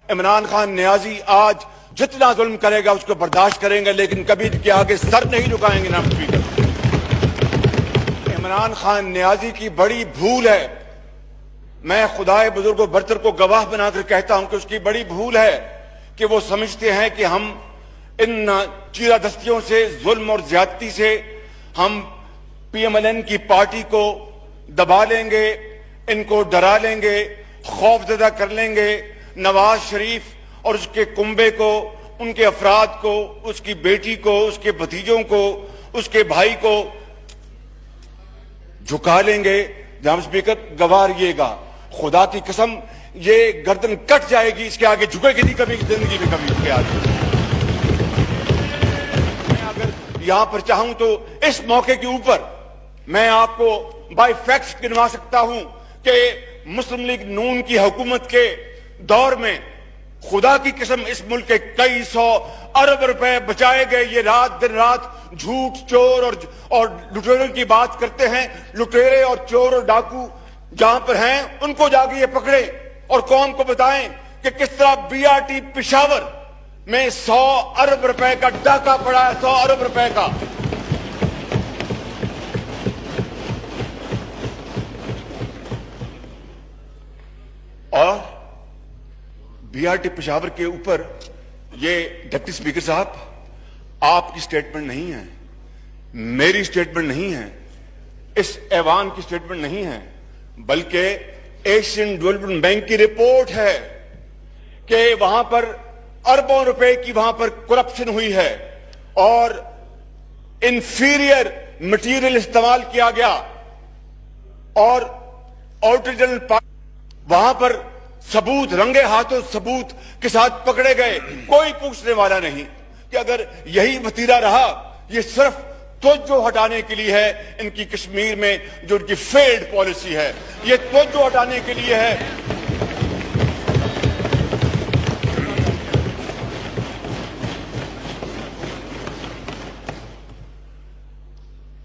عمران خان نیازی آج جتنا ظلم کرے گا اس کو برداشت کریں گے، لیکن کبھی ان کے آگے سر نہیں جھکائیں گے. جناب اسپیکر، عمران خان نیازی کی بڑی بھول ہے. میں خدائے بزرگ و برتر کو گواہ بنا کر کہتا ہوں کہ اس کی بڑی بھول ہے کہ وہ سمجھتے ہیں کہ ہم ان چیرہ دستیوں سے، ظلم اور زیادتی سے ہم پی ایم ایل این کی پارٹی کو دبا لیں گے، ان کو ڈرا لیں گے، خوف زدہ کر لیں گے. نواز شریف اور اس کے کنبے کو، ان کے افراد کو، اس کی بیٹی کو، اس کے بھتیجوں کو، اس کے بھائی کو جھکا لیں گے. جناب اسپیکر، گواہ رہیے گا، خدا کی قسم یہ گردن کٹ جائے گی، اس کے آگے جھکے گی نہیں کبھی زندگی میں، کبھی اس کے آگے. میں اگر یہاں پر چاہوں تو اس موقع کے اوپر میں آپ کو بائی فیکٹس گنوا سکتا ہوں کہ مسلم لیگ نون کی حکومت کے دور میں خدا کی قسم اس ملک کے کئی سو ارب روپے بچائے گئے. یہ رات دن رات جھوٹ، چور اور لٹیروں کی بات کرتے ہیں. لٹیرے اور چور اور ڈاکو جہاں پر ہیں ان کو جا کے یہ پکڑے اور قوم کو بتائیں کہ کس طرح بی آر ٹی پشاور میں 100 ارب روپے کا ڈاکہ پڑا ہے، 100 ارب روپے کا. اور بی آر ٹی پشاور کے اوپر یہ ڈپٹی اسپیکر صاحب آپ کی سٹیٹمنٹ نہیں ہے، میری سٹیٹمنٹ نہیں ہے، اس ایوان کی سٹیٹمنٹ نہیں ہے، بلکہ ایشین ڈیولپمنٹ بینک کی رپورٹ ہے کہ وہاں پر اربوں روپے کی وہاں پر کرپشن ہوئی ہے اور انفیریئر مٹیریل استعمال کیا گیا اور آڈیٹر جنرل وہاں پر ثبوت، رنگے ہاتھوں ثبوت کے ساتھ پکڑے گئے. کوئی پوچھنے والا نہیں کہ اگر یہی وتیرہ رہا، یہ صرف توجہ ہٹانے کے لیے ہے ان کی کشمیر میں جو ان کی فیلڈ پالیسی ہے، یہ توجہ ہٹانے کے لیے ہے.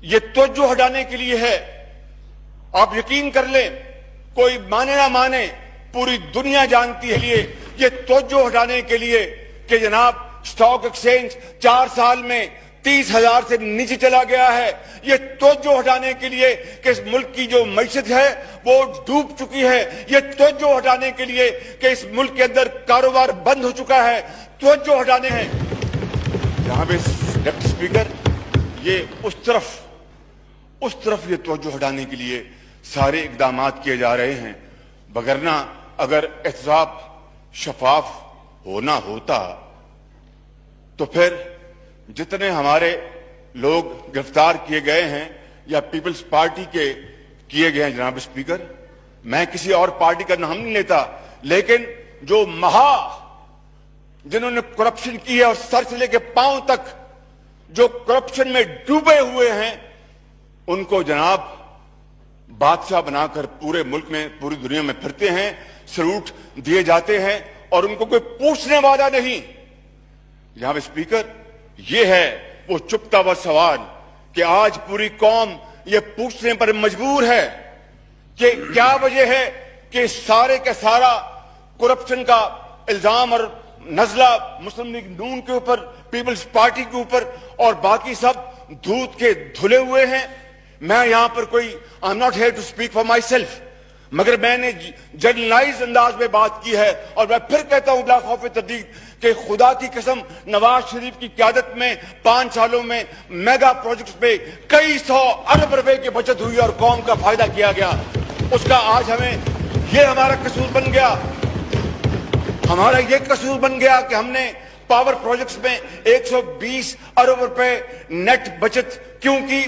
یہ توجہ ہٹانے کے لیے ہے. آپ یقین کر لیں، کوئی مانے نہ مانے، پوری دنیا جانتی ہے یہ توجہ ہٹانے کے لیے کہ جناب سٹاک ایکسچینج 4 سال میں 30,000 سے نیچے چلا گیا ہے. یہ توجہ ہٹانے کے لیے کہ اس ملک کی جو معیشت ہے وہ ڈوب چکی ہے. یہ توجہ ہٹانے کے لیے کہ اس ملک کے اندر کاروبار بند ہو چکا ہے. توجہ ہٹانے ہیں. یہاں پہ ڈپٹی اسپیکر یہ اس طرف یہ توجہ ہٹانے کے لیے سارے اقدامات کیے جا رہے ہیں. بگرنہ اگر احتساب شفاف ہونا ہوتا تو پھر جتنے ہمارے لوگ گرفتار کیے گئے ہیں یا پیپلز پارٹی کے کیے گئے ہیں، جناب اسپیکر، میں کسی اور پارٹی کا نام نہیں لیتا، لیکن جو جنہوں نے کرپشن کی ہے اور سر سے لے کے پاؤں تک جو کرپشن میں ڈوبے ہوئے ہیں، ان کو جناب بادشاہ بنا کر پورے ملک میں، پوری دنیا میں پھرتے ہیں، سلوٹ دیے جاتے ہیں اور ان کو کوئی پوچھنے والا نہیں. جناب اسپیکر، یہ ہے وہ چپتا ہوا سوال کہ آج پوری قوم یہ پوچھنے پر مجبور ہے کہ کیا وجہ ہے کہ سارے کا سارا کرپشن کا الزام اور نزلہ مسلم لیگ نون کے اوپر، پیپلز پارٹی کے اوپر اور باقی سب دودھ کے دھلے ہوئے ہیں. میں یہاں پر کوئی I'm not here to speak for myself، مگر میں نے جنرلائز انداز میں بات کی ہے اور میں پھر کہتا ہوں بلا خوف تردید کہ خدا کی قسم نواز شریف کی قیادت میں 5 سالوں میں میگا پروجیکٹس میں کئی 100 ارب روپے کی بچت ہوئی اور قوم کا فائدہ کیا گیا. اس کا آج یہ ہمارا قصور بن گیا، ہمارا یہ قصور بن گیا کہ ہم نے پاور پروجیکٹس میں 120 ارب روپے نیٹ بچت کیوں کی.